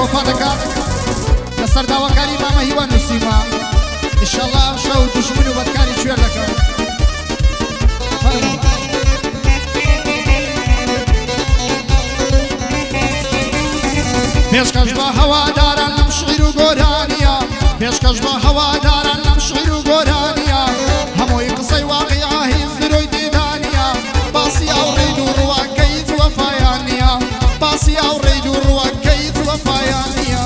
وەفا دەکات لەسەر داواکاری مامە هیوان نووسیمە ئینشەڵڵا ئەم شەو دوژمن و بەدکاری کوێر دەکەن پێشکەش بە هەواداران لەم شعیر و گۆرانیە پێشکەش بە هەواداران لەم شعیر و گۆرانیە هەمووی قسەی واقعە هیچ درۆی تێدانیە باسی ئەوڕێی دوو ڕوانکەی هیچ وەفایان نییە باسی ئەوڕێی دوو ڕوانکەی هیچ وەفایان نییە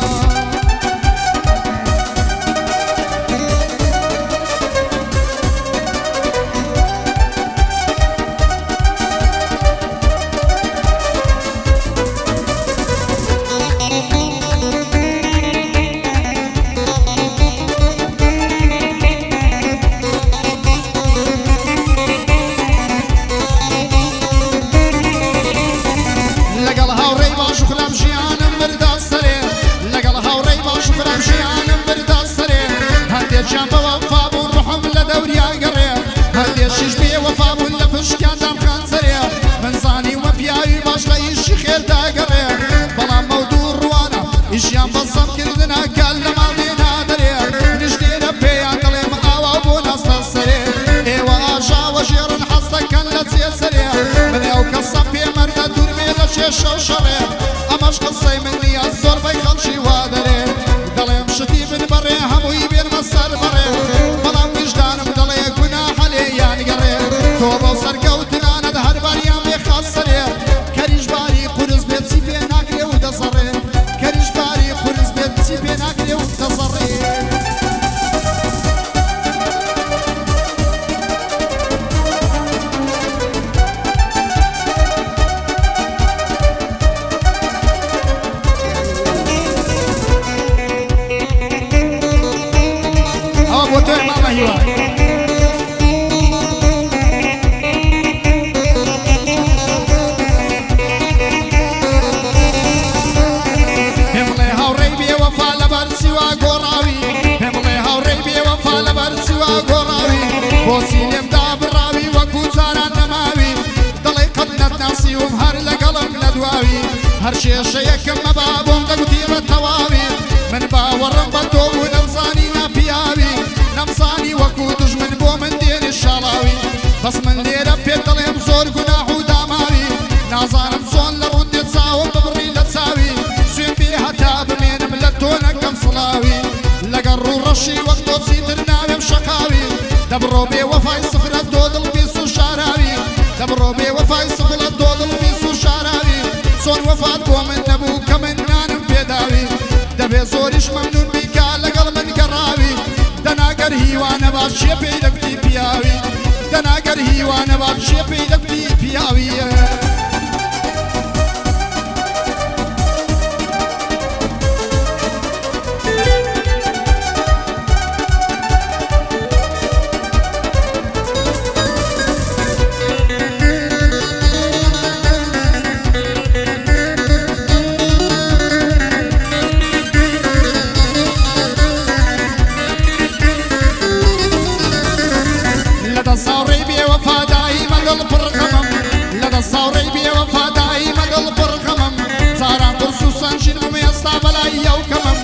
ئیشیان بەزەم کردنە گەل لە ماڵێ نادەرێ نیشتێرە پێیان دەڵێم ئاوا بۆ نەستە سەرێ ئێوە ئاژاوە ژێڕن حەز دەکەن لە جێسەرێ من ئەو کەسە پێمەردە دوورمێ لە چێشە و شەڕێ ئەمەش قسەی من نییە زۆربەی خەڵکی وا دەرێ دەڵێم شتی من بەڕێ هەمووی بێنمە سەر بەڕێ بەڵام ویژدانم دەڵێ گوناحە لێ یانگەڕێ تۆ بەو سەرکەوتنانەت هەرباریان بێ خاس سەرێ کەریژباری قورس بێت چی پێ ناگرێ و دەزەڕێ کەریژباری قورس بێت چی پێ ناگرێ و دەزەڕێ ئەوە بۆ تۆی مامە هیوان بۆچی لێمدا بڕاوی وەکو جاران نەماوی دڵی قەت نەتناسیوم هەر لەگەڵم نەدواوی هەر شێشەیەکم مەبا بۆم دەگوتیڕە تەواوی من باوەڕم بە تۆ بوو نەمزانی ناپیاوی نەمزانی وەکو دوژمن بۆ من دێنێ شاڵاوی بەس من لێرە پێت دەڵێم زۆر گوناح و داماوی نازانم چۆن لە ڕوندێ چاوم ببڕی لە چاوی سوێن بێ هەتا بمێنم لە تۆ نەکەم سڵاوی لەگەڕ ڕوو ڕەشی وەک تۆ چیتر ناوێم شەقاوی دەبڕۆ بێ وەفای سفرە تۆ دڵ بیست و شاراوی دەبڕۆ بێ وەفای سفرە تۆ دڵ بیست و شاراوی چۆن وەفات بۆ من نەبوو کە من نانم پێداوی دەبێ زۆریش مەمنون بیکا لەگەڵ من گەڕاوی دەناگەر هیوانە باش چێ پێی دەکتی پیاوی دەناگەر هیوانە باش چێ پێی دەکتی پیاوی ساوڕێی بێوەفادایی مەدڵ پڕخەمم لەدە ساوڕێی بێوەفادایی مەدڵ پڕخەمم جاران قورس و سەنجینم ئێستا بەلای یەوکەمم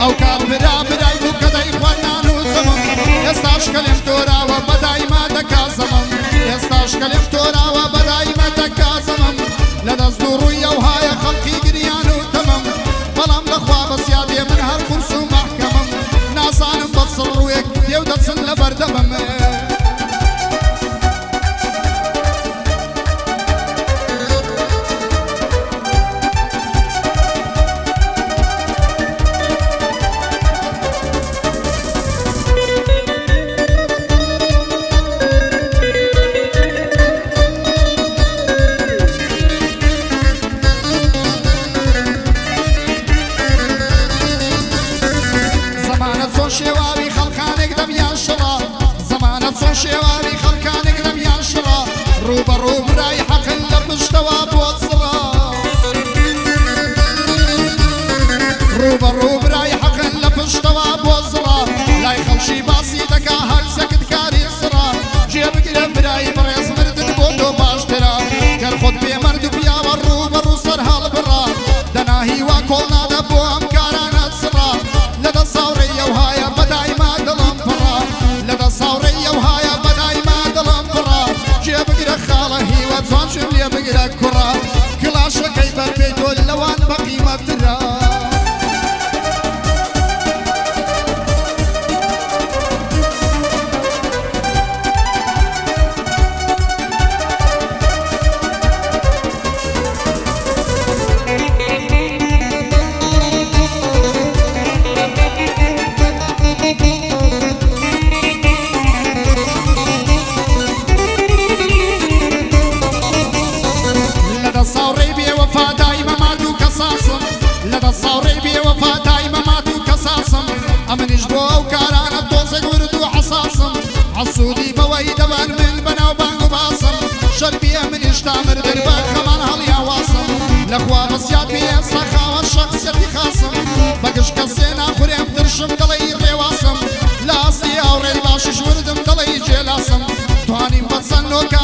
ئەو کات برا برای بوو کە دەیخوان نانووزەمم ئێستاش کە لێم تۆراوە بەدایما دەکازەمم ئێستاش کە لێم تۆراوە بەدایما دەکازەمم لە دەست و ڕووی ئەو هایە خەڵکی گریان و تەمەم بەڵام لەخوا بەسیادێ من هەر قورس و مەحکەمم نازانم بە چڵ ڕوویەک دێو دەچن لە بەردەمم شێواوی خەڵکانێک دەمیان شڵا زەمانە چۆن شێواوی خەڵکانێک دەمیان شڵا ڕوبەڕوو برای حەقن لە پشتەوە بۆ چڕا ڕوبەڕوو برای حەقن لە پشتەوە بۆ زڕا لای خەڵشی باسی دەکا هەر سەکت کاری سڕا جێ بگرە برای بەڕێز مردن بۆ تۆ باشترا گەر خۆت بێمەرد و پیاوە ڕوبەڕوو سەر هەڵبڕا دەنا هیوا کۆڵ نادە بۆ ئەم کار ئەمنیش بۆ ئەو کارانە تۆزێک ورد و حەساسم حەسوودی بەوەی دەبەن من بەناو بانگ و باسم شەربیە منیش تا مردن بە خەمان هەڵیاواسم لەخوا بەزیاد بێ سەخاوە شەخسیەتی خاسم بەگشت کەسێ ناخورێم ترشم دڵی ڕێواسم لە ئەستی ئەوڕێی باشیش وردم دڵی جێلاسم توانیم بە چەند نۆکە